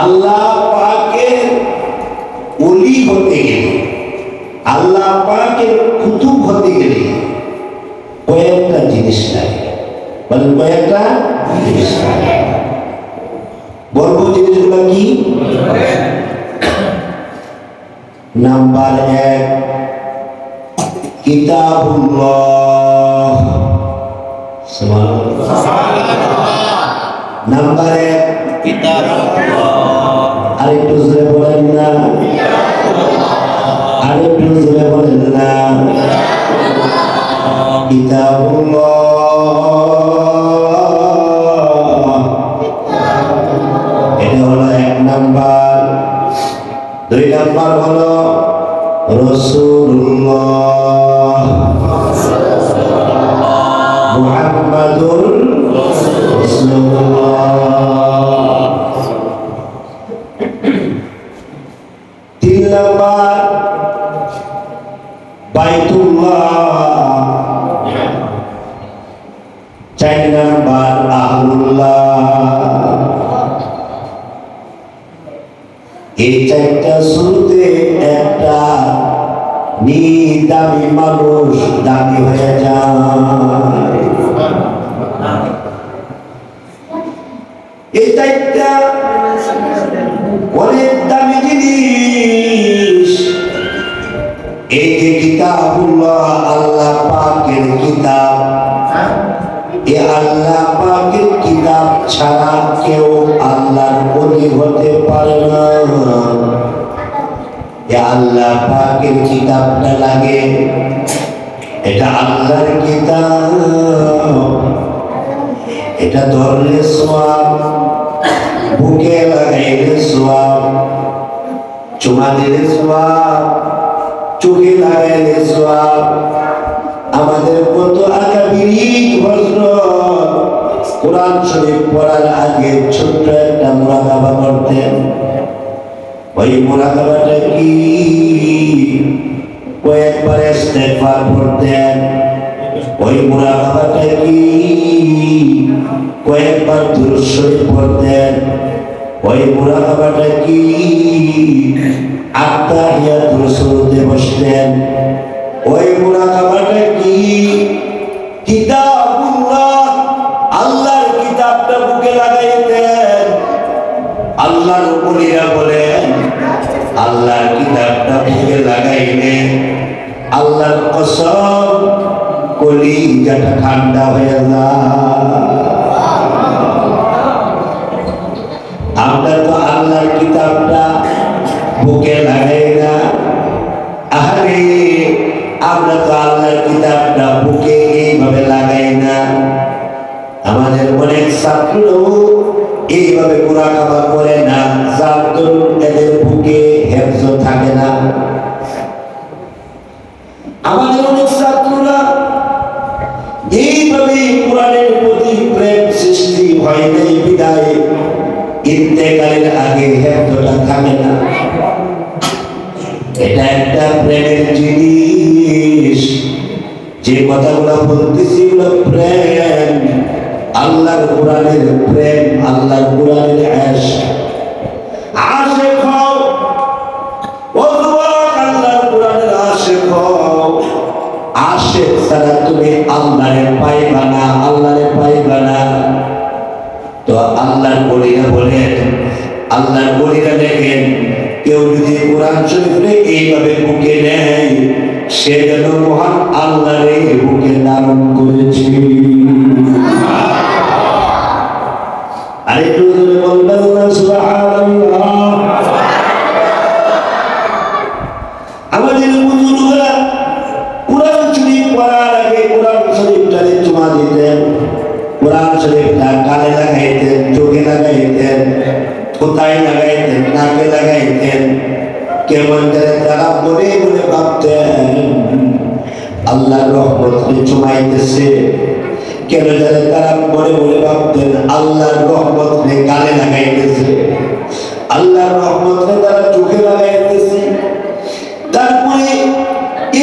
আল্লাহ পাকের ওলি হতে গেলে, আল্লাহ পাকের কুতুব হতে গেলে কয়েকটা জিনিস লাগে। বলেন কয়েকটা জিনিস লাগে। বলবো জিনিসগুলো কি? নাম্বার 1 কিতাবুল্লাহ। সুবহানাল্লাহ। নাম্বার 1 কিতাবুল্লাহ। আরেকটু জোরে বলেন না, আরেকটু জোরে বলেন না। কিতাবুল্লাহ। এটা হলো 1 নাম্বার। 2 নাম্বার হলো রাসূলুল্লাহ মুহাম্মাদুর রাসূলুল্লাহ। 3 নাম্বার বাইতুল্লাহ। 4 নাম্বার আহলুল্লাহ। এই 4টা শুরুতে একটা দামি মানুষ দামি হয়ে যায়। এই 4টা অনেক দামি জিনিস। এই যে কিতাবুল্লাহ, আল্লাহ পাকের কিতাব, এ আল্লাহ পাকের কিতাব ছাড়া কেউ আল্লাহর ওলি হতে পারে না। এ আল্লাহ পাকের কিতাবটা লাগে, এটা আল্লাহর কিতাব। এটা ধরলে সওয়াব, বুকে লাগাইলে সওয়াব, চুমা দিলে সওয়াব, চোখে লাগাইলে সওয়াব। আমাদের কত আকাবির হযরত কোরআন শরীফ পড়ার আগে ছোট্ট একটা মুরাকাবা করতেন। ওই মুরাকাবাটা কি? কয়েকবার ইস্তেগফার পড়তেন। ওই মুরাকাবাটা কি? কয়েকবার দুরূদ শরীফ পড়তেন। ওই মুরাকাবাটা কি? আত্তাহিয়াতুর শুরুতে বসতেন। ওই মুরাকাবাটা কি? কিতাবুল্লাহ, আল্লাহর কিতাবটা বুকে লাগাইতেন। আল্লাহর ওলিরা বলেন, আল্লাহর কিতাবটা বুকে লাগাইলে আল্লাহর কসম কলিজাটা ঠান্ডা হয়ে যায়। আমরা তো আল্লাহর কিতাবটা বুকে লাগাই না। আরে আমরা তো আল্লাহর কিতাবটা বুকে এইভাবে লাগাই না। আমাদের অনেক ছাত্র এইভাবে মুরাকাবা করে না, যার দরুন এদের বুকে হেফজ থাকে না। আমাদের অনেক ছাত্ররা এইভাবে কোরআনের প্রতি প্রেম সৃষ্টি হয় নাই বিদায় ইন্তেকালের আগে হেফজটা থাকে না। এটা একটা প্রেমের জিনিস। যে কথাগুলো বলতেছি ওগুলো প্রেম, আল্লাহর কোরআনের প্রেম, আল্লাহর কোরআনের ইশক। আশিক হও, ও যুবক, আল্লাহর কোরআনের আশিক হও। আশিক ছাড়া তুমি আল্লাহরে পাইবা না, আল্লাহরে পাইবা না। তো আল্লাহর ওলিরা বলেন, আল্লাহর ওলিরা দেখেন, কেউ যদি কোরআন শরীফে এইভাবে বুকে নেয়, সে যেন মহান আল্লাহরে বুকে ধারণ করেছে। আরেকটু জোরে বলবেন না সুবহানাল্লাহ। আমাদের বুজুর্গরা কোরআন শরীফ পড়ার আগে কোরআন শরীফটারে চুমা দিতেন, কোরআন শরীফটা কানে লাগাইতেন, চোখে লাগাইতেন, কোথায় লাগাইতেন, নাকে লাগাইতেন। কেমন তারা মনে মনে ভাবতেন আল্লাহর রহমতকে চুমাইতেছে। কেন জানে তারা মনে মনে ভাবতেন আল্লাহর রহমতকে কানে লাগাইতেছে, আল্লাহর রহমতকে তারা চোখে লাগাইতেছে। তারপরে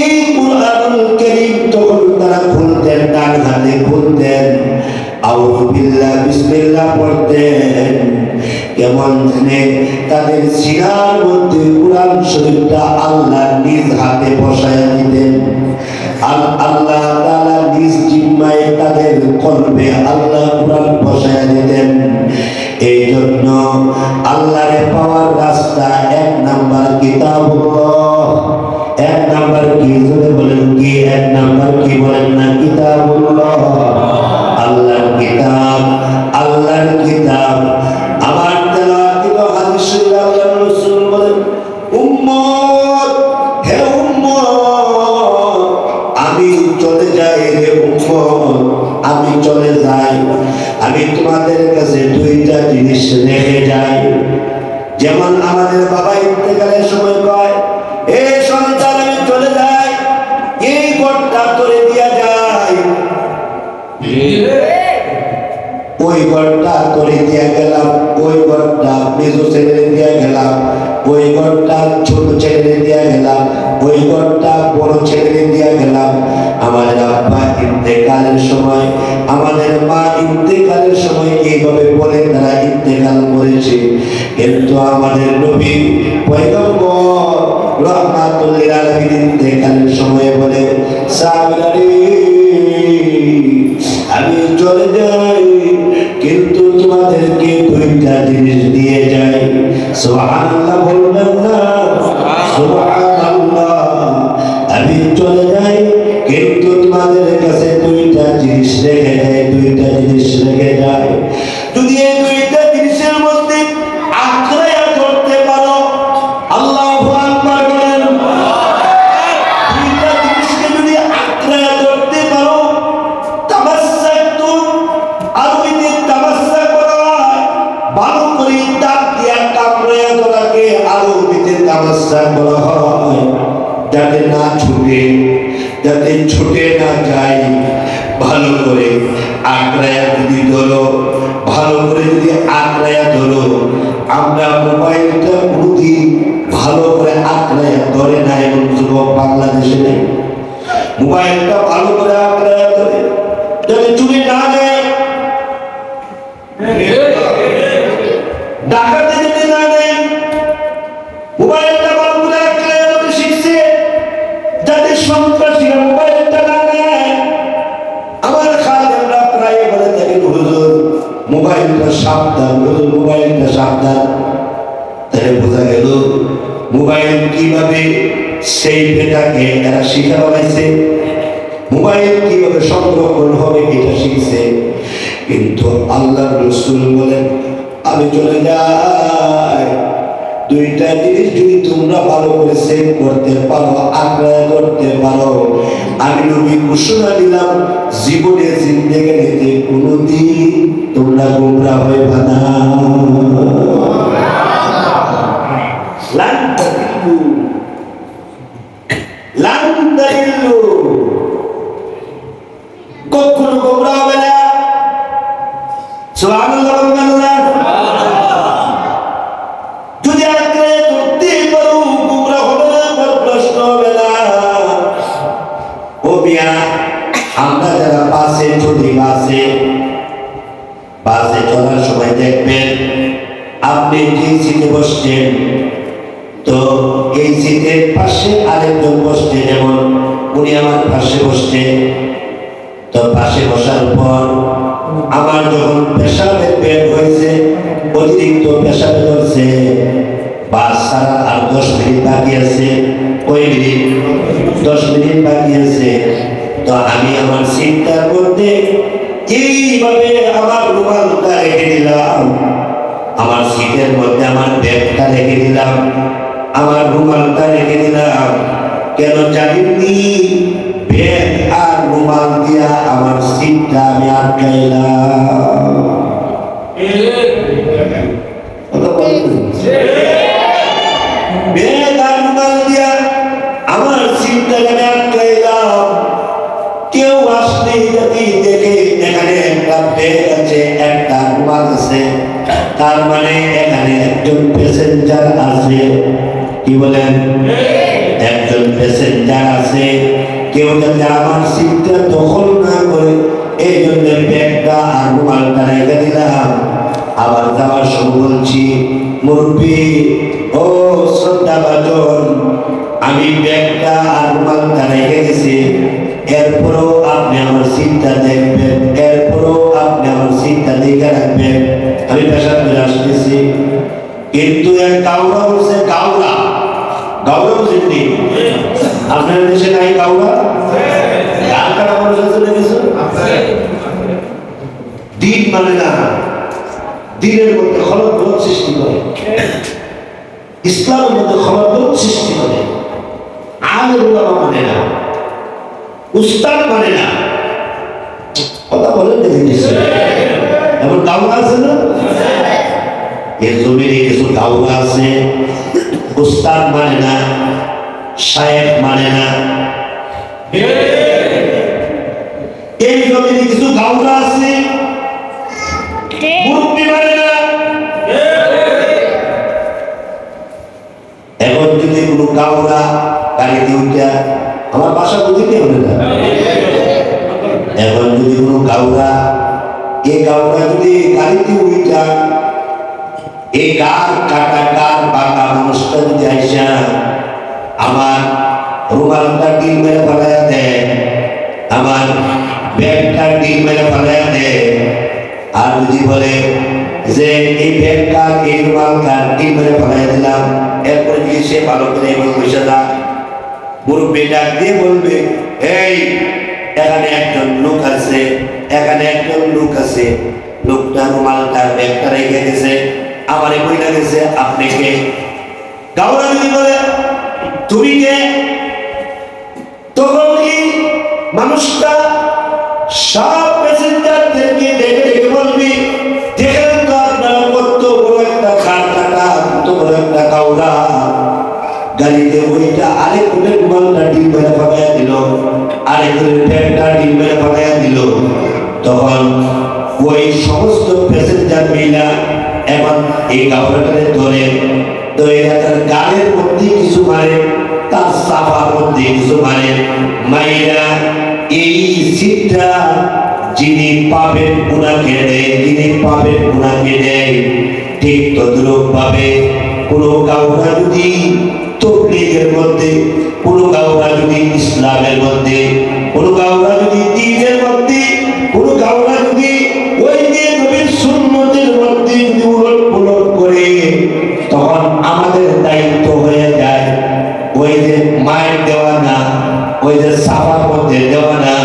এই কুরআনুল কারীম তখন তারা খুলতেন, ডান হাতে খুলতেন, আউযু বিল্লাহ বিসমিল্লাহ পড়তেন। কেমন জানে তাদের সিনার মধ্যে কুরআন শরীফটা আল্লাহ নিজ হাতে বসায় দিতেন। আল্লাহ তাআলা নিজ জিম্মায় তাদের কলবে আল্লাহ কুরআন বসায় দিতেন। এই জন্য আল্লাহরে পাওয়ার রাস্তা এক নাম্বার কিতাবুল্লাহ। এক নাম্বার কি জোরে বলেন কি? এক নাম্বার কি বলেন না? কিতাবুল্লাহ, আল্লাহর কিতাব। আল্লাহর কিতাব আমার তেলাওয়াত হাদিস শরীফ আল্লাহর রাসূল বলেন, উম্মত হে উম্মত আমি চলে যাই রে উম্মত, আমি চলে যাই, আমি তোমাদের কাছে দুইটা জিনিস রেখে যাই। যেমন আমাদের বাবা ইন্তেকালের সময় কয়, এ সন্তান আমি চলে যাই, এই ঘরটা তোরে দিয়া যায়, ওই ঘরটা তোরে দিয়া গেলাম, ওই ঘরটা মেজো ছেলে দিয়া গেলাম, ওই ঘরটা ছোট ছেলে দিয়া গেলাম, ওই ঘরটা বড় ছেলে দিয়া গেলাম। আমাদের আব্বা ইন্তেকালের সময়, আমাদের মা ইন্তেকালের সময় এইভাবে বলে তারা ইন্তেকাল করেছে। কিন্তু আমাদের নবী পয়গম্বর রাহমাতুল লিল আলামিন ইন্তেকালের সময় বলে, সাহাবীরা আমি চলে যাই কিন্তু তোমাদেরকে দুইটা জিনিস দিয়ে যাই। সুবহানাল্লাহ বলবেন না? সুবহানাল্লাহ। আমি চলে যাই কিন্তু তোমাদের কাছে দুইটা জিনিস রেখে যাই, দুইটা জিনিস রেখে যাই। যদি এই দুইটা জিনিসের মধ্যে আঁকড়াইয়া ধরতে পারো, আল্লাহু আকবার বলেন, দুইটা জিনিসকে যদি আঁকড়াইয়া ধরতে পারো, তামাসসাকতু, আরবিতে তামাসসাক বলা হয় ভালো করে দাঁত দিয়া কামড়াইয়া ধরাকে আরবিতে তামাসসাক বলা হয়। যাতে না ছুটে, যাতে ছুটে না যায়, ভালো করে আঁকড়াইয়া যদি ধরো, ভালো করে যদি আঁকড়াইয়া ধরো। আমরা মোবাইলটা কোনোদিন ভালো করে আঁকড়াইয়া ধরে না, এমন যুবক বাংলাদেশে নেই। মোবাইলটা ভালো করে আঁকড়াইয়া ধরে যাতে চুরি না যায়, ডাকাতে যেতে না দেয়। মোবাইলটা ভালো করে আঁকড়াইয়া ধরে শিখছে যাতে সন্ত্রাসীরা মোবাইলটা না নেয়। আমার খাদেমরা প্রায় বলে থাকেন, হুজুর মোবাইলটা সাবধান, হুজুর মোবাইলটা সাবধান। তাহলে বোঝা গেল মোবাইল কিভাবে সেই বেটাকে এরা শিখা বানাইছে, মোবাইল কিভাবে সংরক্ষণ হবে এটা শিখছে। কিন্তু আল্লাহ রাসূল বলেন, আমি চলে যাই, দুইটা জিনিস যদি তোমরা ভালো করে সেভ করতে পারো, আঁকড়ায় করতে পারো, আমি নবী ঘোষণা দিলাম জীবনে জিন্দেগিতে কোনোদিন তোমরা গোমরা হইবা না। লান তাদিল্লু, লান তাদিল্লু, কখনো গোমরা হবে না। সুবহানাল্লাহ, আল্লাহ যদি আঁকড়ে ধরতে পারো গোমরা হবে না, প্রশ্ন হবে না। ও মিয়া, আমরা যারা বাসে চলি, বাসে চলার সময় দেখবেন আপনি যে সিটে বসছেন, তো এই সিটের পাশে আরেকজন বসছে, যেমন উনি আমার পাশে বসছে। তো পাশে বসার পর আমার যখন পেশাবের বের হয়েছে, অতিরিক্ত পেশাবে ধরছে, বাস ছাড়া আর 10 মিনিট বাকি আছে, ওই মিনিট 10 মিনিট বাকি আছে। তো আমি আমার সিটটার মধ্যে এইভাবে আমার রুমালটা রেখে দিলাম, আমার সিটের মধ্যে আমার ব্যাগটা রেখে দিলাম, আমার রুমালটা রেখে দিলাম। কেন জানেননি? ব্যাগ আর রুমাল দিয়া আমার সিটটা আমি আটকাইলাম। ব্যাগ আর রুমাল দিয়া আমার সিটটাকে আমি আটকাইলাম। কেউ আসলে যদি দেখে এখানে একটা ব্যাগ আছে, একটা রুমাল আছে, তার মানে এখানে একজন প্যাসেঞ্জার আছে। কি বলেন? একজন প্যাসেঞ্জার আছে। কেউ যাতে আমার সিটটা দখল না করে, এই জন্য ব্যাগটা আর রুমালটা রেখে দিলাম। আবার যাওয়ার সময় বলছি, মুরব্বী ও শ্রদ্ধা ভাজন, আমি ব্যাগটা আর রুমালটা রেখে গেছি, এরপরও আপনি আমার চিন্তা দেখবেন, এরপরও আপনি আমার চিন্তা দেখে রাখবেন, আমি পেশা করে আসতেছি। কিন্তু এক গাওরা বলছে, গাওরা গাওরা বুঝেননি? আপনার দেশে নাই গাওরা? কার কারা মানুষ আছে দেখেছো? দিন মানে না, দিনের মধ্যে খলল সৃষ্টি করে, ইসলামের মধ্যে খলল সৃষ্টি করে। আলেম ওলামা মানে না, উস্তাদ মানে না, কথা বলেন দেখেছি। এমন গাওয়া আছে না? এর জমিনে কিছু গাওয়া আছে, উস্তাদ মানে না, শায়েখ মানে না। এই জমিনে কিছু গাওয়া আছে, মুরব্বি মানে না। এখন যদি কোনো গাওয়া গাড়িতে উঠা, আমার বাসা বুঝিতে হবে না। এখন যদি কোনো গাওয়া, এই গাওয়া যদি গাড়িতে উঠা, এই গার কাটা গার বাঁকা মানুষটা যদি আইসা আমার রুমালটা ডিল মেরে ফেলাইয়া দেয়, আমার ব্যাগটা ডিল মেরে ফেলাইয়া দেয়, আর যদি বলে যে এই ব্যাগটা এই রুমালটা ডিল মেরে ফেলাইয়া দিলাম, এরপরে যদি সে ভালো করে এবার বসে না, মুরব্বী ডাক দিয়ে বলবে, এই এখানে একজন লোক আছে, এখানে একজন লোক আছে, লোকটা রুমালটা ব্যাগটা রেখে গেছে, আমার বই লাগেছে, আপনি কে? গাওরা যদি বলে তুমি কে, তখন কি মানুষটা সব প্যাসেঞ্জারদেরকে ডেকে ডেকে বলবি, দেখেন তো আপনারা কত বড় একটা খাট কাটা, কত বড় একটা গাওরা, গাড়িতে ওইটা আরেক করে রুমালটা ডিল মেরে ফাঁকাইয়া দিল, আরেক করে ব্যাগটা ডিল মেরে ফাঁকাইয়া দিল। তখন ওই সমস্ত প্যাসেঞ্জার মিলা এখন এই গাওরাটারে ধরে তার গালের মধ্যে কিছু মারে, তার সাফার মধ্যে কিছু মারে, মাইরা এই সিটটা যিনি পাবেন উনাকে দেয়, যিনি পাবেন উনাকে দেয়। ঠিক তদ্রুপ ভাবে কোনো গাওরা যদি তবলীগের মধ্যে, কোনো গাওরা যদি ইসলামের মধ্যে, কোনো গাওরা যদি দ্বীনের মধ্যে, কোনো গাওরা যদি ওই যে নবীর সুন্নতের মধ্যে যদি উলট করে, তখন আমাদের দায়িত্ব হয়ে যায় ওই যে মায়ের দেওয়া না, ওই যে সাফার মধ্যে দেওয়া না,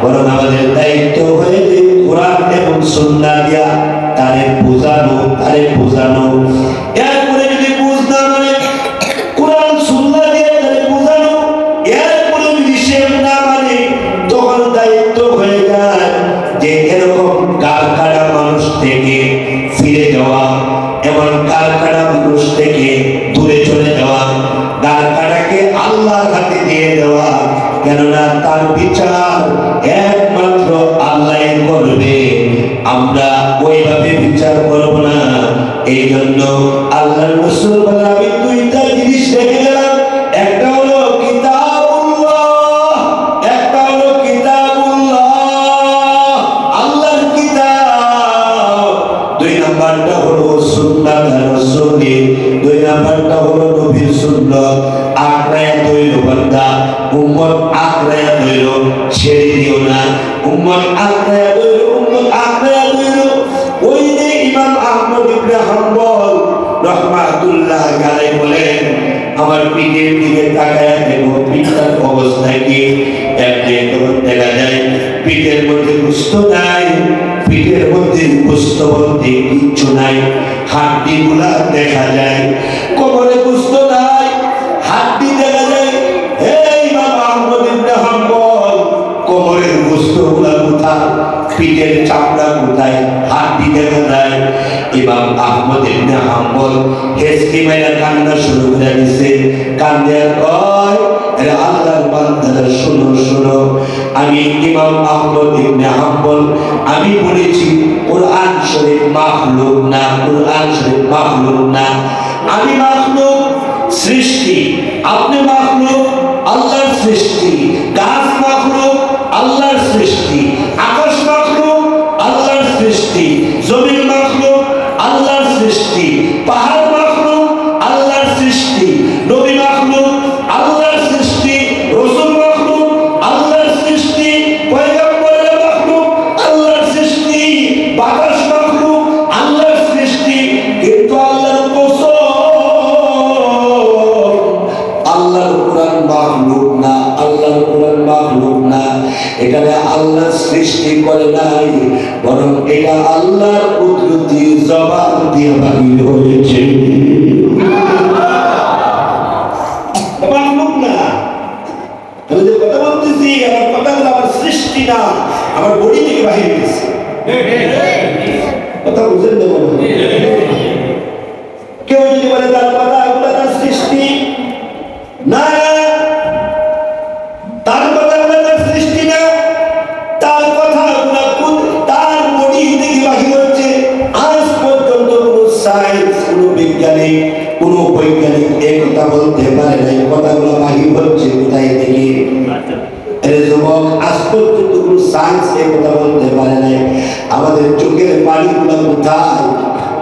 বরং আমাদের দায়িত্ব হয়ে যে কোরআন এবং সুন্নাহ দিয়া তারে বোঝানো, তারে বোঝানো। এরপরে যদি বুঝ না মানে কোরআন সুন্নাহ দিয়ে তারে বোঝানো, এরপরে যদি সে না মানে, তখন দায়িত্ব হয়ে যায় যে এরকম গাল কাটা মানুষ থেকে ফিরে যাওয়া, এমন গাল কাটা মানুষ থেকে দূরে চলে যাওয়া, গাল কাটাকে আল্লাহর হাতে দিয়ে দেওয়া, কেননা তার বিচার একমাত্র আল্লাহ করবে, আমরা ওইভাবে বিচার করব না। এই জন্য আল্লাহর রাসূল বলেন, আমি দুইটা জিনিস রেখে গেলাম, একটা হলো কিতাবুল্লাহ, একটা হলো কিতাবুল্লাহ, আল্লাহর কিতাব, দুই নাম্বারটা হলো সুন্নাত রাসূল, দুই নাম্বারটা হলো নবীর সুন্নাত। আঁকড়ায়া ধইল বান্দা, উম্মত আঁকড়ায়া ধইল, ছেড়ে দিও না, উম্মত আঁকড়ায়া ধইল, উম্মত আঁকড়ায়া ধইল। ওই যে ইমাম আহমদ ইবনে হাম্বল রাহমাতুল্লাহ আলাইহি বলেন, আমার পিঠের দিকে তাকায়া দেখো পিঠটার অবস্থা কি, এমনি তখন দেখা যায় পিঠের মধ্যে গোশত নাই, পিঠের মধ্যে গোশত বলতে কিচ্ছু নাই, হাড্ডিগুলা দেখা যায়, কোমরে গোশত নাই, হাড্ডি দেখা যায়। এই ইমাম আহমদ ইবনে হাম্বল, কোমরের গোশতগুলা কোথায়, পিঠের চামড়া কোথায়, হাড্ডি দেখা যায়। ইমাম আহমদ ইবনে হাম্বল হেসকি মেরা কান্না শুরু করে দিছে, কান্দে কয়, আরে আল্লাহর বান্দারা শুনো শুনো, আমি ইমাম আহমদ ইবনে হাম্বল আমি বলেছি কোরআন শরীফ মাখলুক না, কোরআন শরীফ মাখলুক না, আমি মাখলুক সৃষ্টি, আপনি মাখলুক আল্লাহর সৃষ্টি, গাছ মাখলুক আল্লাহর সৃষ্টি, আকাশ মাখলুক আল্লাহর সৃষ্টি, জমিন মাখলুক করে নাই, বরং এটা আল্লাহর কুদরতি জবান দিয়ে বাহির হয়েছে। মাখলুক না, আমি যে কথা বলতেছি আমার কথাগুলো আমার সৃষ্টি না, আমার বডি থেকে বাহির হয়েছে। কথা বুঝেন না? কেউ যদি বলে তার কথা এগুলো তার সৃষ্টি না, তার কথাগুলো তার সৃষ্টি না, তার কথাগুলো তার বডি থেকে বাহির হচ্ছে। আজ পর্যন্ত কোনো সায়েন্স, কোনো বিজ্ঞানী, কোনো বৈজ্ঞানিক এই কথা বলতে পারে না এই কথাগুলো বাহির হচ্ছে কোথায় থেকে। যুবক, আজ পর্যন্ত কোনো সায়েন্স এই কথা বলতে পারে নাই আমাদের চোখের পানিগুলো কোথায়,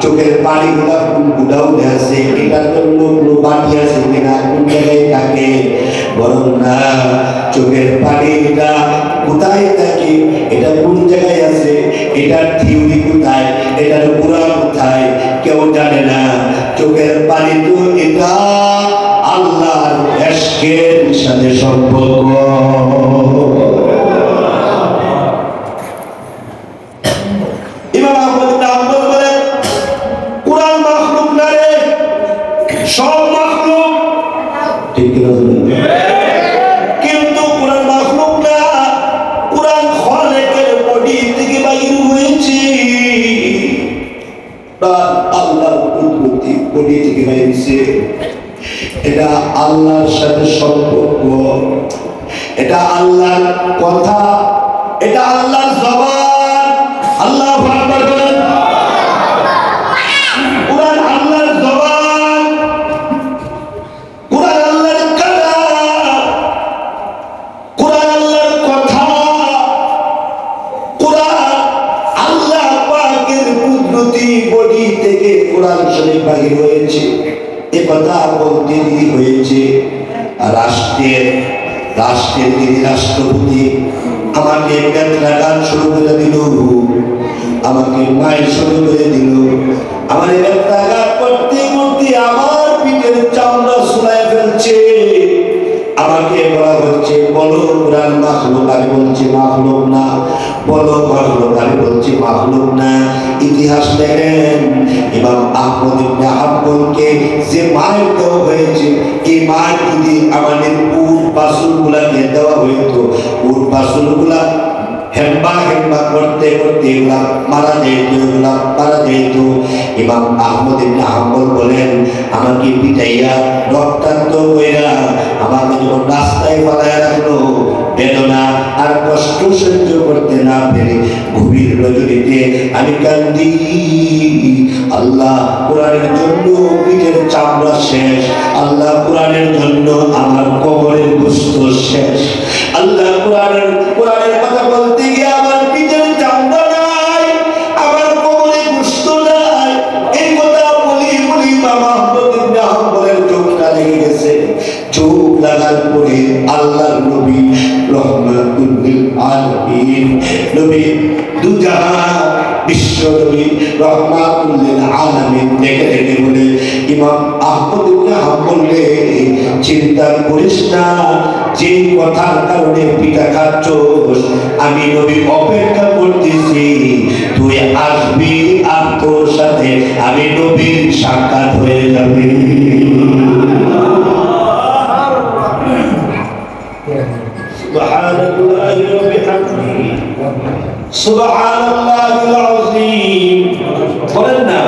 চোখের পানিগুলো কোন গুডাউনে আছে, এটার জন্য কোনো বাটি আছে কিনা, কোন জায়গায় থাকে, বরং না চোখের পানিটা কোথায় থাকে, এটা কোন জায়গায় আছে, এটার থিওরি কোথায়, এটার পুরা কোথায়, কেউ জানে না। চোখের পানি তো এটা আল্লাহর ইশকের সাথে সম্পর্ক। ইমাম আহমদ ইবনে হাম্বল বলেন, কুরআন মাখলুক না রে, সব মাখলুক। ঠিক কি না? কিন্তু কুরআন মাখলুক না, কুরআন খালেকের বডি থেকে বাইর হয়েছে। আল্লাহর কুদরতি বডি থেকে বাইর হয়েছে। এটা আল্লাহর সাথে সম্পর্ক, এটা আল্লাহর কথা, এটা আল্লাহর জবান। আল্লাহু আকবার বলেন। কুরআন আল্লাহর জবান, কুরআন আল্লাহর কালাম, কুরআন আল্লাহর কথা, কুরআন আল্লাহ পাকের কুদরতি বডি থেকে কুরআন শরীফ বাহির হয়েছে। এ কথা বলতে দেরি হয়েছে। রাষ্ট্রের যিনি রাষ্ট্রপতি আমাকে বেত্রাঘাত শুরু করে দিল, আমাকে মায়ের শুরু করে দিল। আমার বেত্রাঘাত করতে করতে আমার পিঠের চামড়া সুলায় ফেলছে। আমাকে বলা হচ্ছে বলো কুরআন মাখলুক, আমি বলছি মাখলুক না। বলো মাখলুক, আমি বলছি মাখলুক না। ইতিহাস লেখেন ইমাম আহমদ ইবনে হাম্বলকে যে মার দেওয়া হয়েছে, এই মার যদি আমাদের উট বাছুরগুলাকে দেওয়া হইতো, উট বাছুরগুলা হেম্বা করতে করতে এগুলা মারা যেত। ইমাম আহমদ ইবনে হাম্বল বলেন, আমাকে পিটাইয়া রক্তাক্ত কইরা আমাকে যখন রাস্তায় ফেলাইয়া রাখলো, বেদনা আর কষ্ট সহ্য করতে না পেরে গভীর রজনীতে আমি কান্দি। আল্লাহ কোরআনের জন্য পিঠের চামড়া শেষ, আল্লাহ কোরআনের জন্য আমার কবরের গোশত শেষ। আল্লাহ কোরআনের কথা বলতে গিয়ে আমার পিঠের চামড়া নাই, আমার কবরের গোশত নাই। এই কথা বলি ইমাম আহমদ ইবনে হাম্বলের চোখটা লেগে গেছে। চোখ লাগার পরে আল্লাহর নবী রহমাতুল লিল আলামিন, নবী দুজাহান বিশ্ব নবী রহমাতুল লিল আলামিন দেখে বলে, ইমাম আহমদ ইবনে হাম্বল রে, চিন্তা করিস না, যে কথার কারণে পিতা খাচ্ছস, আমি নবী অপেক্ষা করতেছি, তুই আসবি আর তোর সাথে আমি নবীর সাক্ষাৎ হয়ে যাবে। সুবহানাল্লাহি ওয়া বিহামদিহি, সুবহানাল্লাহিল আযীম। বলেন না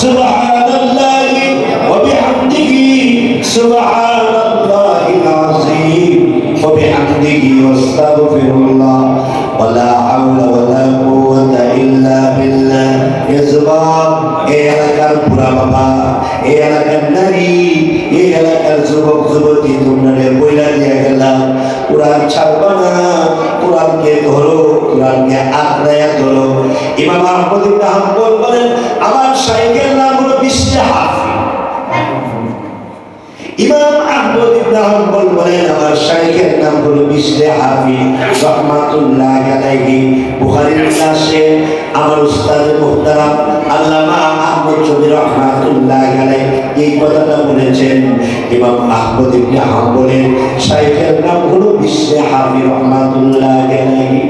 সুবহানাল্লাহি ওয়া বিহামদিহি, সুবহানাল্লাহিল আযীম ওয়া বিহামদিহি ওয়াস্তাগফিরুল্লাহ ওয়া লা হাওলা ওয়া লা কুওয়াতা ইল্লা বিল্লাহ। ইসবাব এই এলাকার পুরা বাবা, এই এলাকার নারী, এই এলাকার যুবক যুবতী, তোমরা বইলা দিয়ে গেলাম কুরআন ছাড়বা না, কুরআনকে ধরো, কুরআনকে আঁকড়ায়া ধরো। ইমাম আহমদ ইবনে হাম্বল বলেন, আমার শাইখের নাম হলো বিশরে হাফি। ইমাম আহমদ ইবনে হাম্বল বলেন, আমার শাইখের নাম হলো বিশরে হাফি রাহমাতুল্লাহি আলাইহি। বুখারীর কাছে আমার উস্তাদ মুহতারাম আল্লামা আহমদ শফি রাহমাতুল্লাহি আলাইহি এই কথাটা বলেছেন। ইমাম আহমদ ইবনে হাম্বলের শাইখের নাম হলো বিশরে হাফি রাহমাতুল্লাহি আলাইহি।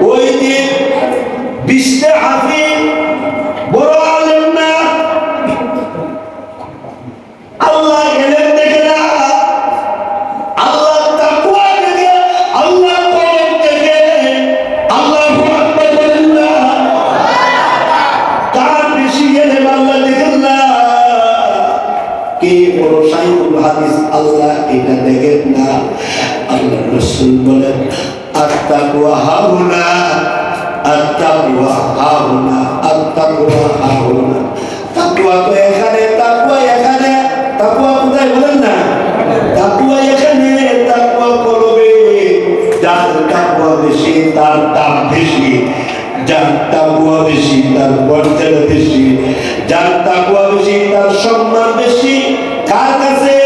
ওই যে বিশটা হাফিজ বড় আলেম না, আল্লাহ এলেম দেখে না, আল্লাহ তাকওয়া দেখে, আল্লাহ কলম দেখে, আল্লাহু আকবার বলেন না, কার বেশি এলেম আল্লাহ দেখেন না, কে বড় শাইখুল হাদিস আল্লাহ এটা দেখেন না। আল্লাহ রাসূল বলেন আত-তাকওয়া হাউনা, আত-তাকওয়া হাউনা, আত-তাকওয়া হাউনা। তাকওয়া তো এখানে, তাকওয়া এখানে, তাকওয়া কোথায় বলেন না, তাকওয়া এখানে, তাকওয়া কলবে। যার তাকওয়া বেশি তার দাম বেশি, যার তাকওয়া বেশি তার মর্যাদা বেশি, যার তাকওয়া বেশি তার সম্মান বেশি। কার কাছে?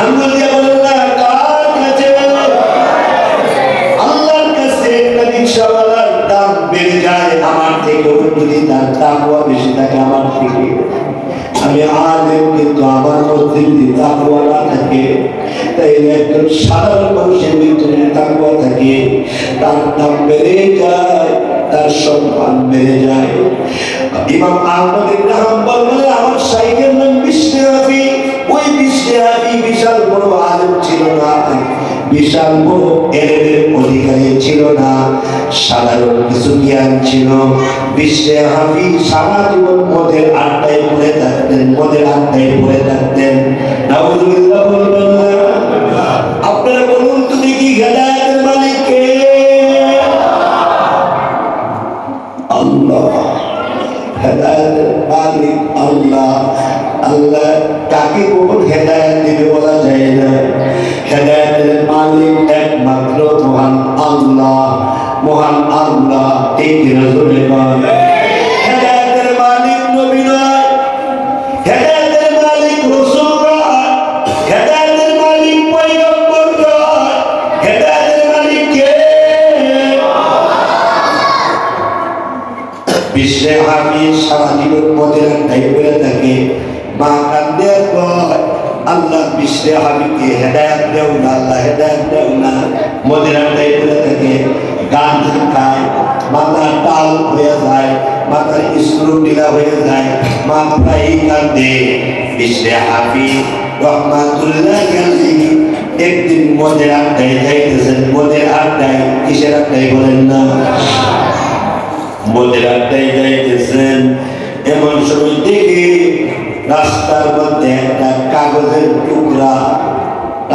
আঙ্গুল দিয়ে বলেন না, কার কাছে? আল্লাহর কাছে। একটা রিকশাওয়ালার দাম বেড়ে যায় আমার থেকে, যদি তার তাকওয়া বেশি থাকে আমার থেকে। আমি আলেম কিন্তু আমার মধ্যে যদি তাকওয়া না থাকে, তাই একজন সাধারণ মানুষের ভিতরে তাকওয়া থাকে, তার দাম বেড়ে যায়, তার সম্মান বেড়ে যায়। ইমাম আহমদ ইবনে হাম্বল বলে আমার শাইখের নাম বিশরে হাফি। ওই বিশরে হাফি বিশাল বড় আলেম ছিল না, বিশাল বড় এলেমের অধিকারী ছিল না, সাধারণ কিছু জ্ঞান ছিল। বিশরে হাফি সারা জীবন মদের আড্ডায় পড়ে থাকতেন, মদের আড্ডায় পড়ে থাকতেন। নাউজুবিল্লাহ বলবেন না। আপনারা বলুন তো দেখি হেদায়েতের মালিক কে? আল্লাহ। হেদায়েতের মালিক আল্লাহ। আল্লাহ কাকে কখন হেদায়েত দিবে বলা যায় না। হেদায়েতের মালিক একমাত্র মহান আল্লাহ, মহান আল্লাহ। ঠিক রাসূলের বলে হেদায়েতের মালিক নবী নয়, হেদায়েতের মালিক রাসূল নয়, হেদায়েতের মালিক পয়গম্বর নয়। হেদায়েতের মালিক কে? বিশরে হাফি সারা জীবন মদের আড্ডায় পড়ে থাকে। মা কান্দে কয় আল্লাহ বিশরে হাফিকে হেদায়েত দেও না, আল্লাহ হেদায়েত দেও না। মদের আড্ডায় পড়ে থাকে, গান খায়, মাথার টাল হয়ে যায়, মাথার স্ক্রু ঢিলা হয়ে যায়, মা প্রায়ই কান্দে। বিশরে হাফি রহমাতুল্লাহ আলাইহি একদিন মদের আড্ডায় যাইতেছেন। মদের আড্ডায়, কিসের আড্ডায় বলেন না, মদের আড্ডায় যাইতেছেন। এমন সময় দেখি রাস্তার মধ্যে একটা কাগজের টুকরা,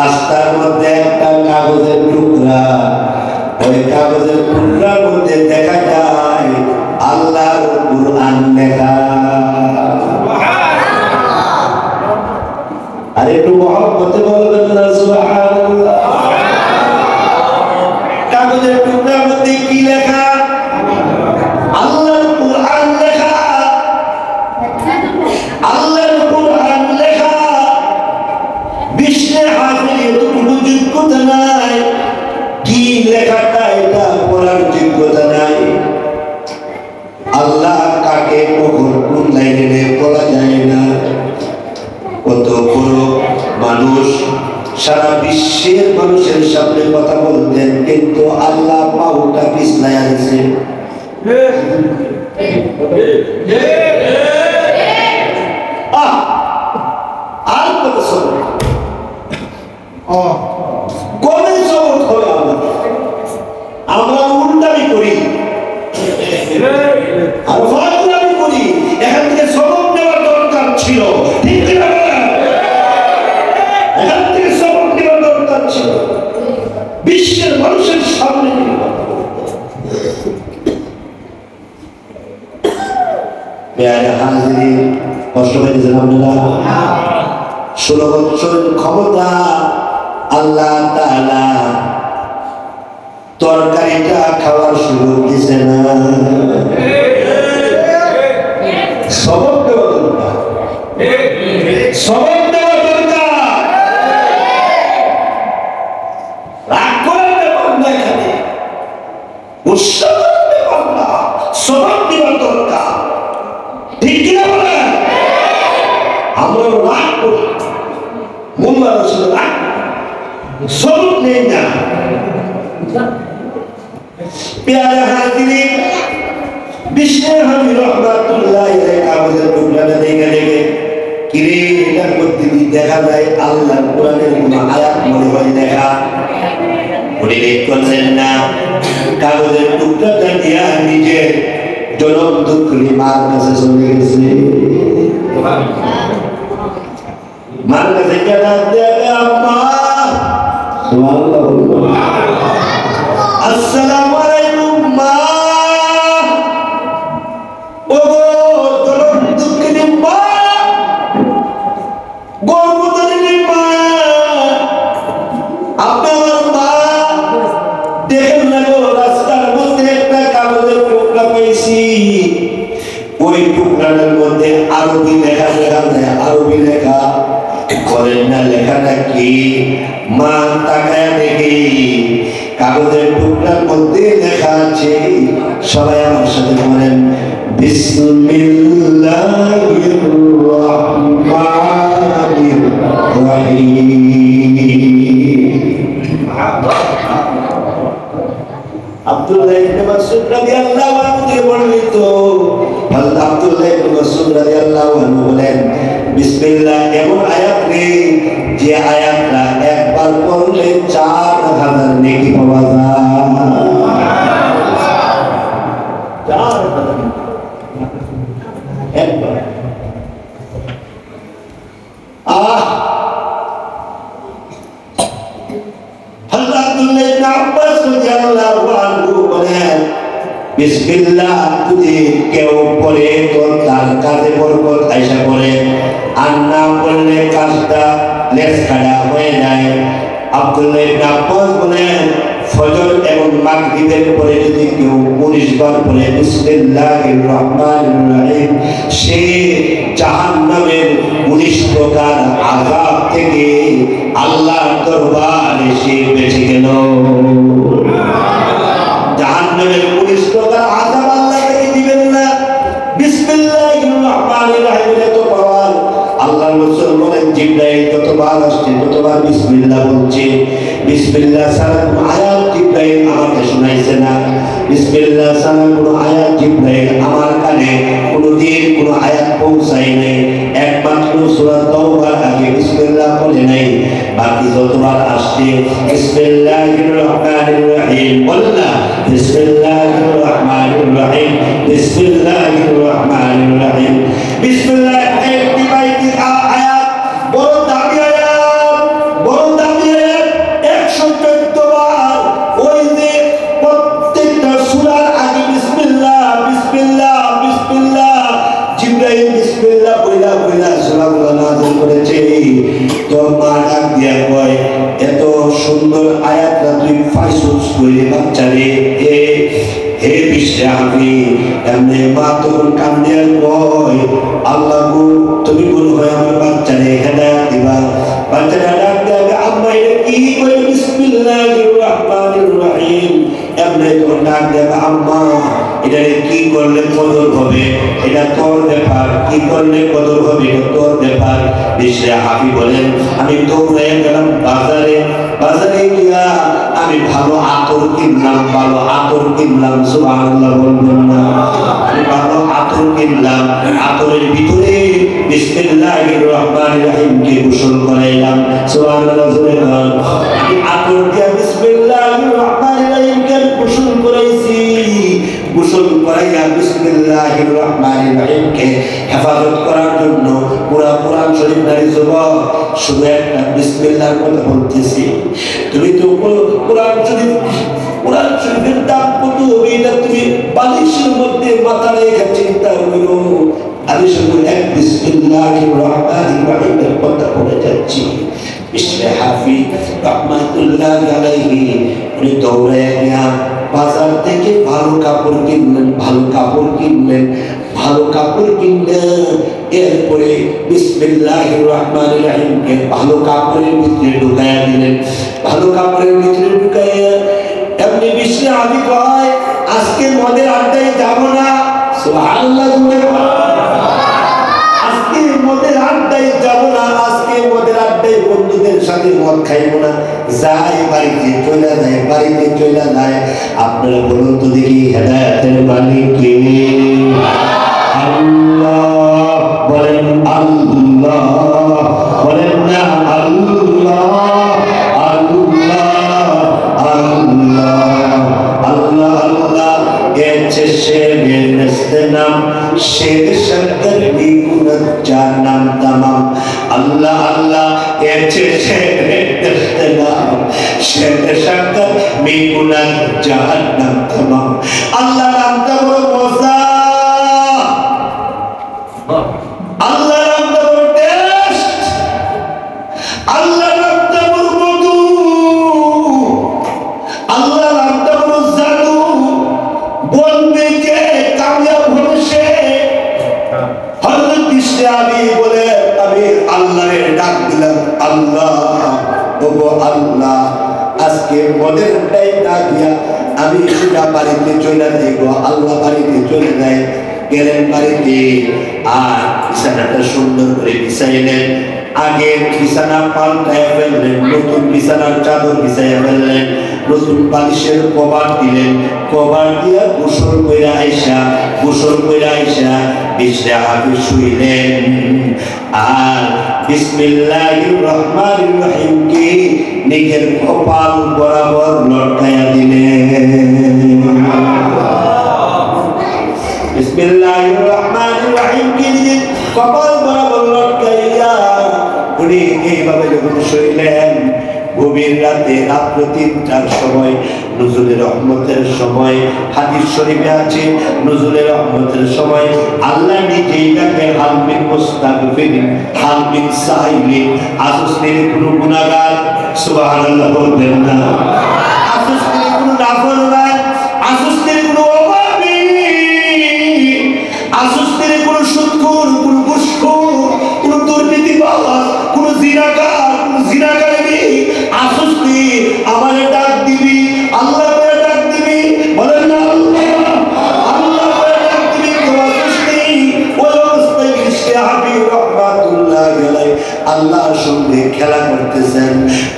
রাস্তার মধ্যে একটা কাগজের টুকরা। ওই কাগজের টুকরার মধ্যে দেখা যায় আল্লাহর কুরআন লেখা। আর একটু মহব্বতে বলবেন না সুবহানাল্লাহ। কাগজের টুকরার মধ্যে কি লেখা? আল্লাহর কুরআন লেখা, আল্লাহর কুরআন লেখা। বিশরে হাফির এতটুকু যোগ্যতা নাই, কি লেখাটা এটা পড়ার যোগ্যতা নাই। আল্লাহ কাকে কখন কোন লাইনে বলা যায় না। কত বড় মানুষ, সারা বিশ্বের মানুষের সামনে কথা বলতেন, কিন্তু আল্লাহ পাউটা পিছলায় আছে। আর কত সবর, কবে সবর হবে? আমরা উল্টামি করি আর ফাজলামি করি। এখান থেকে সবর নেওয়ার দরকার ছিল, ঠিক কিনা? এখান থেকে সবর নেওয়ার দরকার ছিল, বিশ্বের মানুষের সামনে। প্যারে হাজির, কষ্ট পেয়েছেন আপনারা? 16 বছর ক্ষমতা, আল্লাহ তাআলা তরকারিটা খাওয়ার সুযোগ দিছে না। সবক দেওয়া দরকার, সবক দেওয়া দরকার। রাগ করার ব্যাপার না, এখানে উৎসাহ করার ব্যাপার না, সবক দেওয়ার দরকার। ঠিক কিনা বলেন? আমরা রাগ করি, মোল্লা রসুল রাগ, সবক নেই না। প্যারা হাজিরিন, বিষ্ণু হাবি রহমাতুল্লাহ আলাইহি কাগজের টুকরাটা দেখে দেখে কিরে এটার মধ্যে দেখা যায় আল্লাহর কোরআনের কোন আয়াত মনে হয় লেখা। উনি লেখ করছেন না, কাগজের টুকরাটা দিয়া নিজের জনম দুঃখী মার কাছে চলে গেছে। মার কাছে কেনা দেবে আম্মা, আসসালামু আলাইকুম মা। ও জনম দুঃখী মা, গর্ভধারিণী মা, আপনার মা দেখেন না গো, রাস্তার মধ্যে একটা কাগজের টুকরা পেয়েছি, ওই টুকরাটার মধ্যে আরবি লেখা লেখা নেই, আরবি লেখা বলেন না, লেখাটা কি? মা তাকায় দেখি কাগজের টুকরার মধ্যে লেখা আছে, সবাই আমার সাথে বলেন বিসমিল্লাহির রহমানির রহিম। আব্দুল্লাহ ইবনে মাসউদ রাদিয়াল্লাহু আনহু থেকে বর্ণিত, হযরত আব্দুল্লাহ ইবনে মাসউদ রাদিয়াল্লাহু আনহু বলেন, বিসমিল্লাহ এমন আয়াত নেই যে আয়াতটা একবার পড়লে 4000 নেকি পাওয়া যায়। 4000 একবার। হযরত আব্দুল্লাহ ইবনে আব্বাস রাদিয়াল্লাহু আনহু বলেন, বিসমিল্লাহ যদি কেউ পড়ে তো তার কাজে বরকত আইসা পড়ে, আর না পড়লে কাজটা লেস কাটা হয়ে যায়। আব্দুল্লাহ ইবনে আব্বাস বলেন, ফজর এবং মাগরিবের পরে যদি কেউ 19 বার পড়ে বিসমিল্লাহির রহমানির রহিম, সে জাহান্নামের 19 প্রকার আযাব থেকে আল্লাহর দরবারে সে বেঁচে গেল। জাহান্নামের 19 প্রকার আযাব আল্লাহ তাকে দিবেন না। বিসমিল্লাহির রহমানির রহিম এত পাওয়ার। আল্লাহর রাসূল বলেন, জিবরাইল যতবার আসছে ততবার বিসমিল্লাহ বলছে। বিসমিল্লাহ ছাড়া কোনো আয়াত জিবরাইল আমাকে শোনাইছে না। বিসমিল্লাহ ছাড়া কোনো আয়াত জিবরাইল আমার কানে কোনোদিন কোনো আয়াত পৌঁছায় নাই। একমাত্র সূরা তাওবার আগে বিসমিল্লাহ বলে নাই, বাকি যতবার আসছে বিসমিল্লাহির রহমানির রহিম বললা, বিসমিল্লাহির রহমানির রহিম, বিসমিল্লাহির রহমানির রহিম। বিসমিল্লাহ একটি বাইতি আয়াত, বড় দামি আয়াত, বড় দামি আয়াত 114 বার। ওই যে প্রত্যেকটা সূরার আগে বিসমিল্লাহ বিসমিল্লাহ বিসমিল্লাহ, জিবরাইল বিসমিল্লাহ বইলা বইলা সূরাগুলো নাযিল করেছে। তো মা ডাক দিয়া কয়, এত সুন্দর আয়াতটা তুই ফাইসুস কইলি বাচ্চারে, হে বিশ্বহাবি। এমনি মা তখন কান্দে আর কয়, আল্লাহ গো তুমি মনে হয় আমার বাচ্চারে হেদায়েত দিবা। বাচ্চাটা ডাক দেবে, আম্মা এটা কি কই? বিসমিল্লাহির রহমানির রহিম। এমনি তখন ডাক দেবে, আম্মা এটা কি করলে কদর হবে, এটা তোর ব্যাপার, কি করলে কদর হবে এটা তোর ব্যাপার। বিশ্বহাবি বলেন, আমি দৌড়ে গেলাম বাজারে, বাজারে গিয়া আমি ভালো আতর কিনলাম, ভালো আতর কিনলাম। সুবহানাল্লাহ বলবেন না? আমি ভালো আতর কিনলাম, আতরের ভিতরে বিসমিল্লাহির রহমানির রহিমকে গোসল করাইলাম। সুবহানাল্লাহ বলবেন? আমি আতর দিয়া বিসমিল্লাহির রহমানির রহিমকে গোসল করাইছি। গোসল করাইয়া বিসমিল্লাহির রহমানির রহিমকে হেফাজত করার জন্য পুরা কোরআন শরীফ নারী যুবক শুধু একটা বিসমিল্লাহর কথা বলতেছি। তুমি তো কোরআন শরীফের দাম কত হবে এটা তুমি বালিশের মধ্যে মাথা রেখে চিন্তা করো। আমি শুধু এক বিসমিল্লাহির রহমানির রহিমের কথা বলে যাচ্ছি। হাফিজ রহমাতুল্লাহ আলাইহি উনি দৌড়ে গিয়া বাজার থেকে ভালো কাপড় কিনলেন, ভালো কাপড় কিনলেন, ভালো কাপড় কিনলেন। এরপরে বিসমিল্লাহির রহমানির রহিমকে ভালো কাপড়ের ভিতরে ঢুকাইয়া দিলেন। ভালো কাপড়ের ভিতরে ঢুকাইয়া এমনি বিশ্বে আমি কয়, আজকে মদের আড্ডায় যাব না। সুবহানাল্লাহ। আজকে মদের আড্ডায় যাব না, আজকে মদের আড্ডায় বন্ধু বন্ধুদের সাথে মদ খাইব না, যায় বাড়িতে চলে যায়, বাড়িতে চলে যায়। আপনারা বলুন তো দেখি, হেদায়েতের মালিক কে? আল্লাহ। বলেন আল্লাহ, বলেন না আল্লাহ, আল্লাহ, আল্লাহ, আল্লাহ, আল্লাহ। এছে শেরের নেস্তে নাম, শের শঙ্কর বিগুণত জানাম তামাম। আল্লাহ, আল্লাহ। এছে শেরের নেস্তে নাম, শের শঙ্কর বিগুণত জানাম তামাম। আল্লাহ নামটা বড় মজা, আল্লাহ নামটা বড় টেস্ট, আল্লাহ নামটা বড় মধু, আল্লাহ নামটা বড় জাদু। বলবে কে কামিয়াব হবে সে? হযরত ইসে আমি বলে, আমি আল্লাহরে ডাক দিলাম, আল্লাহ, ওগো আল্লাহ, আজকে মদের টাইমটা দিয়া আমি সেটা বাড়িতে চলে যাই গো আল্লাহ। বাড়িতে চলে যাই, গেলেন বাড়িতে, আর বিছানাটা সুন্দর করে বিছাইলেন। আগের বিছানা পাল্টায় ফেললেন, নতুন বিছানার চাদর বিছাইয়া ফেললেন, নতুন বালিশের কভার দিলেন, কভার দিয়া গোসল কইরা আইসা, গোসল কইরা আইসা বিছরা হাতে শুইলেন। আর বিসমিল্লাহির রহমানির রহিম কে নিজের কপাল বরাবর লটকাইয়া দিলেন। বিসমিল্লাহির রহমানির রহিম কে নিজের কপাল বরাবর লটকাইয়া উনি এইভাবে যখন শুইলেন, গভীর রাতে, রাত্র ৩টার সময়, নুজুলে রহমতের সময়, হাদিস শরীফে আছে নুজুলে রহমতের সময় আল্লাহ নিজেই ডাকে, হাল মিন মুস্তাগফিরিন, হাল মিন সাইলিন, আসুসের কোনো গুনাহগার, সুবহানাল্লাহ বলবেন না, আসুসের কোনো নাফরমান, আসুসের কোনো অভাবী, আসুসের কোনো সুদখোর, কোনো ঘুষখোর, কোনো দুর্নীতিবাজ, কোনো জিনাকার, কোনো জিনাকারিনী, আসুসতি আমারে ডাক দিবি, আল্লাহ করে ডাক দিবি, বলেন না আল্লাহ, আল্লাহ করে ডাক দিবি। কেউ আসুসতি ওই অবস্থায় কৃষ্ণে হাবিব রহমাতুল্লাহ আলাইহি আল্লাহর সঙ্গে খেলা করতেছেন।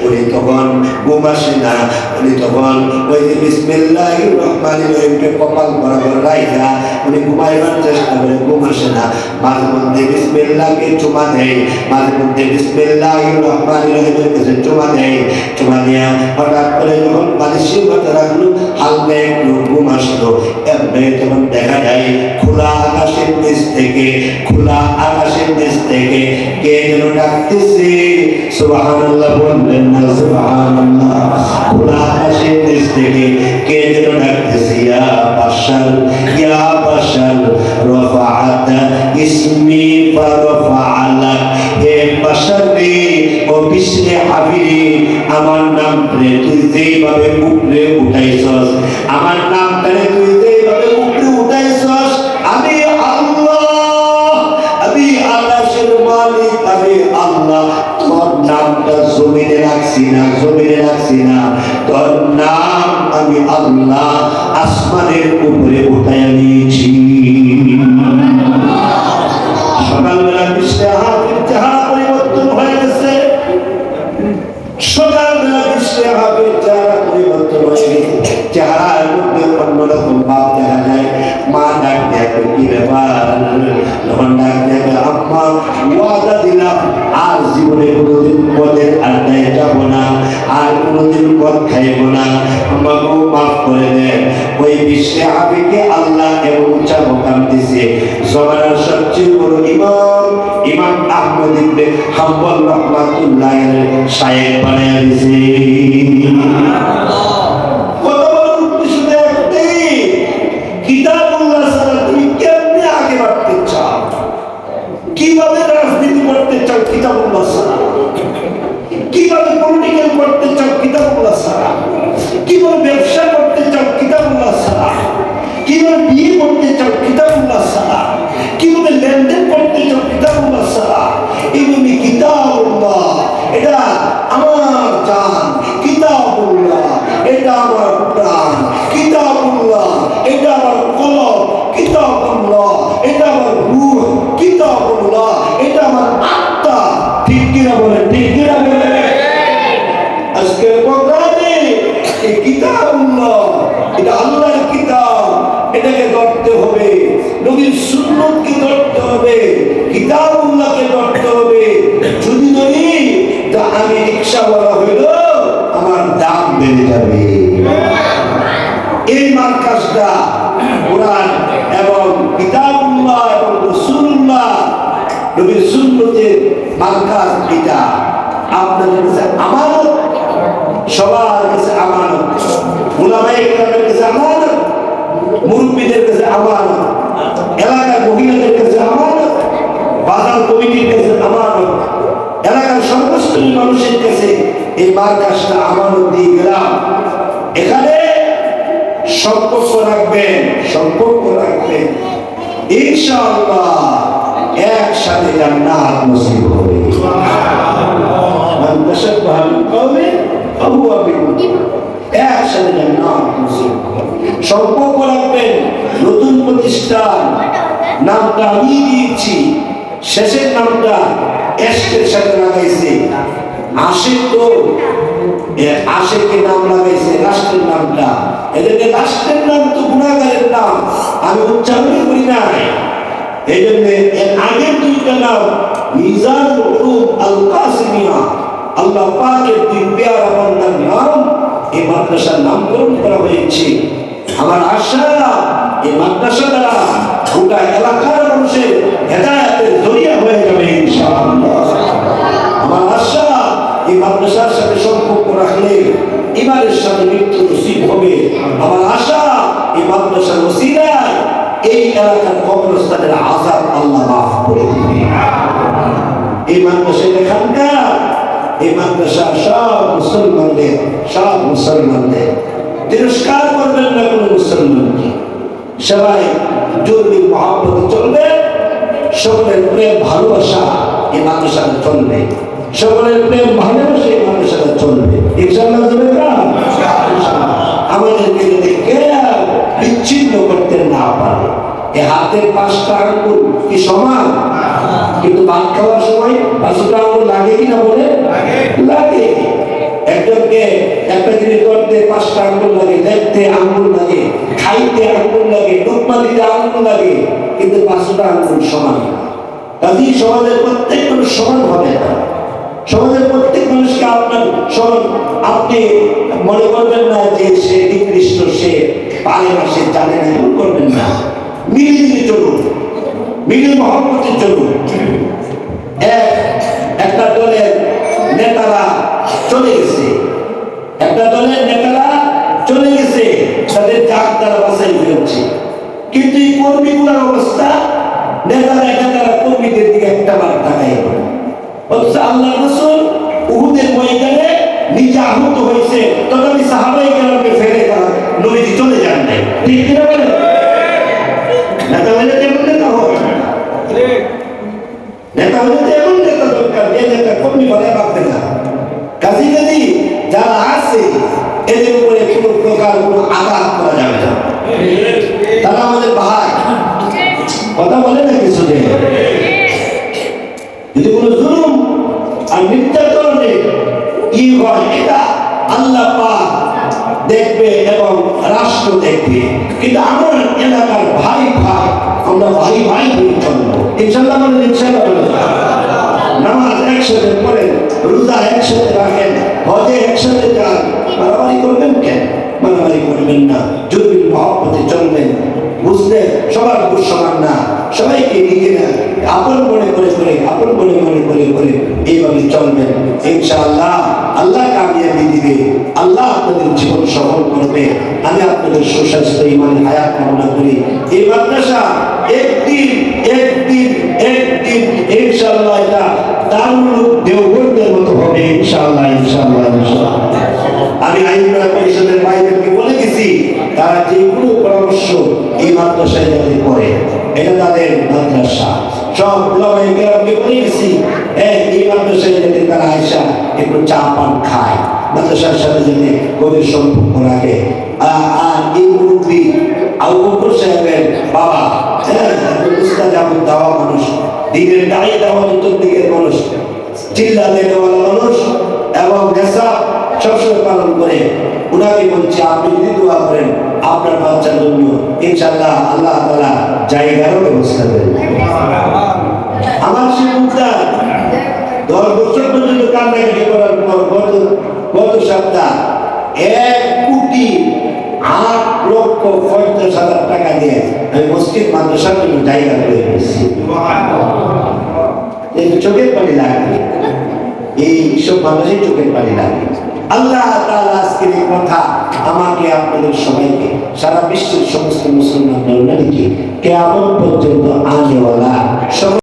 উনি তখন ঘুম আসে না, উনি তখন ওই যে বিসমিল্লাহির রহমানির রহিমকে কপাল বরাবর রাইখা উনি ঘুমাইবার চেষ্টা করে, ঘুম আসে না। মাঝে মধ্যে বিসমিল্লাহকে চুমা দেয়, মাঝে মধ্যে বিসমিল্লাহির রহমানির রহিমের কাছে চুমা দেয়, চুমা দেয়া হঠাৎ করে যখন বালিশের মাথা রাখলো, হালকা একটু ঘুম আসলো। এমনি তখন দেখা যায় খোলা আকাশের নিচ থেকে, খোলা আকাশের নিচ থেকে কে যেন ডাকতেছে, সুবহানাল্লাহ বললেন না, সুবহানাল্লাহ। খোলা আকাশের নিচ থেকে কে যেন ডাকতেছে, ইয়া বাশার, ইয়া বাশার, রাফাআত ইসমি ফারাফাআলা, হে বাশার রে, ও বিশরে হাবিরে, আমার নাম রে তুই যেভাবে উপরে উঠাইছস, আমার নামটারে তুই যেভাবে উপরে উঠাইছস, আমি আল্লাহ, আমি আকাশের মালিক, আমি আল্লাহ, তোর নামটা জমিনে রাখছি না, জমিনে রাখছি না, তোর নাম আমি আল্লাহ আসমানের উপরে উঠাইয়া নিয়েছি। সকালবেলা বিশ্বে হাফির চেহারা পরিবর্তন হয়ে গেছে, সকালবেলা বিশ্বে হাফির চেহারা পরিবর্তন হয়ে গেছে, চেহারার মধ্যে অন্যরকম ভাব দেখা যায়। মা ডাক দেখে, কি ব্যাপার? যখন ডাক দেখে, আম্মা ওয়াদা দিলাম আর জীবনে কোনোদিন পদের আড্ডায় যাব না, আর কোনোদিন পদ খাইব না, আমাকে মাফ করে দেন। ওই বিশ্বে হাফিকে আল্লাহ এমন উচ্চা মোকাম দিছে, জমানার সবচেয়ে বড় ইমাম, ইমাম আহমদ ইবনে হাম্বল রাহমাতুল্লাহ আলাইহি শায়েখ বানায়া দিছে। কত বড় উদ্দেশ্য একটাই, কিতাবুল্লাহ ছাড়া তুমি কেমনে আগে বাড়তে চাও, কিভাবে রাজনীতি করতে চাও কিতাবুল্লাহ ছাড়া, কিভাবে পলিটিক্যাল করতে চাও কিতাবুল্লাহ ছাড়া, কিভাবে ব্যবসা করতে চাও কিতাবুল্লাহ ছাড়া, কিভাবে বিয়ে করতে চাও কিতাবুল্লাহ ছাড়া, কিভাবে লেনদেন করতে চাও কিতাবুল্লাহ ছাড়া। এইভাবে কিতাবুল্লাহ, এটা আমার জান, কিতাবুল্লাহ এটা আমার প্রাণ, কিতাবুল্লাহ এটা আমার কলব, কিতাবুল্লাহ এটা আমার রূহ, কিতাবুল্লাহ এটা আমার আত্মা। ঠিক কিনা বলে, ঠিক কিনা বলে? আজকে প্রোগ্রামে এই কিতাবুল্লাহ, এটা আল্লাহর কিতাব, এটাকে ধরতে হবে, নবীর সুন্নতকে ধরতে হবে, কিতাবুল্লাহকে ধরতে হবে। যদি ধরি তা আমি রিকশাওয়ালা হইল, আমার দাম বেড়ে যাবে। এই মার্কাজটা কোরআন এবং কিতাবুল্লাহ এবং রাসূলুল্লাহ নবীর সুন্নতের মার্কাজ, এটা আপনাদের কাছে আমানত, সবার কাছে আমানত, উলামায়ে কেরামের কাছে আমানত, মুরব্বীদের কাছে আমানত, এলাকার মহিলাদের কাছে আমানত, বাজার কমিটির কাছে আমানত, এলাকার সমস্ত মানুষের কাছে এই মার্কাজটা আমানত দিয়ে গেলাম। এখানে সম্পর্ক রাখবেন, সম্পর্ক রাখবেন, ইনশাআল্লাহ একসাথে জান্নাত নসিব হবে। মান তাশাব্বাহা বিকওমিন ফাহুয়া মিনহুম, একসাথে জান্নাত নসিব হবে। সম্পর্ক রাখবেন। নতুন প্রতিষ্ঠান নামটা আমি দিয়েছি, শেষের নামটা এশকের সাথে লাগাইছে। আশিক তো আশিকের নাম লাগাইছে, রাষ্ট্রের নামটা, এদেরকে রাষ্ট্রের নাম তো গুনাহগারের নাম, আমি উচ্চারণ করি নাই। এই জন্য এর আগের দুইটা নাম মিজানুল উলুম আল কাসিমিয়া, আল্লাহ পাকের দুই পেয়ারা বান্দার নাম, এই মাদ্রাসার নামকরণ করা হয়েছে। আমার আশা এই মাদ্রাসা দ্বারা গোটা এলাকার মানুষের হেদায়েতের জরিয়া হয়ে যাবে ইনশাআল্লাহ। আমার আশা এই মাদ্রাসার সাথে সম্পর্ক রাখলে ইমানের সাথে মৃত্যু নসিব হবে। আমার আশা এই মাদ্রাসার ওসিলায় এই এলাকার কবরস্থানের আযাব আল্লাহ মাফ করে দিবে। এই মাদ্রাসা এখানকার, এই মাদ্রাসা সব মুসলমানদের তিরস্কার করবেন না কোনো মুসলমানকে। সবাই জরুরি মহব্বতে চলবে, সকলের প্রেম ভালোবাসা এই মাদ্রাসাটা চলবে, সকলের প্রেম ভালোবাসা এই মাদ্রাসাটা চলবে ইনশাআল্লাহ। আমাদেরকে যদি কেউ বিচ্ছিন্ন করতে না পারে, এই হাতের 5টা আঙ্গুল কি সমান? কিন্তু ভাত খাওয়ার সময় 5টা আঙ্গুল লাগে কিনা বলে? লাগে। একজনকে একটা জিনিস করতে 5টা আঙ্গুল লাগে, দেখতে আঙ্গুল লাগে, খাইতে আঙ্গুল লাগে, লুকমা দিতে আঙ্গুল লাগে, কিন্তু 5টা আঙ্গুল সমান। কাজেই সমাজের প্রত্যেক মানুষ সমান হবে না। সমাজের প্রত্যেক মানুষকে আপনার সমান, আপনি মনে করবেন না যে সে নিকৃষ্ট, সে পারে না, সে জানে না, এমন করবেন না। মিলে মিলে চলুন, মিলে মহব্বতে চলুন। একটা দলের নেতারা চলে গেছে, একটা দলের নেতারা চলে গেছে, তাদের জাত তারা বাঁচাই ফেলছে, কিন্তু এই কর্মীগুলোর অবস্থা, নেতারা কর্মীদের দিকে একটা বার তাকায় না। অথচ আল্লাহ রাসূল উহুদের ময়দানে নিজে আহত হয়েছে, তথাপি সাহাবায়ে কেরামকে ফেলে তারা নবীজি চলে যান নাই। ঠিক কিনা বলেন? নেতা হলে যেমন নেতা হবে, নেতা হলে এমন নেতা দরকার, যে নেতা কর্মী বলে ভাববে না। কাজী যারা আছে এদের উপরে কোনো প্রকার কোনো আঘাত করা যাবে না। তারা আমাদের ভাই, কথা বলে না কিছু যে যদি কোনো জুলুম আর নির্যাতনে ই হয়, এটা আল্লাহ পাক দেখবে এবং রাষ্ট্র দেখবে। কিন্তু আমার এলাকার ভাই ভাই, আমরা ভাই ভাই হয়ে চলবো ইনশাআল্লাহ। মানে ইনশাআল্লাহ নামাজ একসাথে পড়েন, রোজা একসাথে রাখেন, হজে একসাথে যান, মারামারি করবেন কেন? মারামারি করবেন না, জরুরি মহব্বতে চলবেন। বুঝলে সবার উপর সমান না, সবাইকে নিজেরা আপন মনে করে আপন মনে করে এইভাবে চলবেন ইনশাআল্লাহ। আল্লাহ কামিয়াবি দিবে, আল্লাহ আপনাদের জীবন সফল করবে। আমি আপনাদের সুস্বাস্থ্য ইমানি হায়াত কামনা করি। এই মাদ্রাসা একদিন ইনশাআল্লাহ এটা দারুল দেওবন্দের মতো হবে ইনশাআল্লাহ। আমি আইনগড়া পরিষদের ভাইদেরকে বলে গেছি, তারা যে কোনো পরামর্শ এই মাদ্রাসায় যাতে করে, এটা তাদের মাদ্রাসা। সব ওলামায়ে কেরামকে বলে গেছি, এই মাদ্রাসায় যাতে তারা আয়সা একটু চা পান খায়, মাদ্রাসার সাথে যাতে গভীর সম্পর্ক রাখে। আর এই মুরব্বী আবু বকর সাহেবের বাবা, মুস্তাজাবুদ দাওয়া মানুষ, দিনের দায়ী দাওয়া দিকের মানুষ, চিল্লা দেওয়ালা মানুষ এবং নেশা সব আসছে, উনাকে বলছি আপনি যদি দোয়া করেন আপনার বাচ্চার জন্য, ইনশাআল্লাহ আল্লাহ তাআলা জায়গারও ব্যবস্থা করবেন। আমার সে মুদ্রা 10 বছর পর্যন্ত কান্নাকাটি করার পর গত সপ্তাহ 1,08,50,000 টাকা দিয়ে আমি মসজিদ মাদ্রাসার জন্য জায়গা করে দিয়েছি। চোখের পানি লাগবে, এই সব মানুষের চোখের পানি লাগবে। আল্লাহ তাআলা আজকের এই কথা আমাকে আপনাদের সবাইকে সারা বিশ্বের সমস্ত মুসলমান নরনারীকে কিয়ামত পর্যন্ত আনেওয়ালা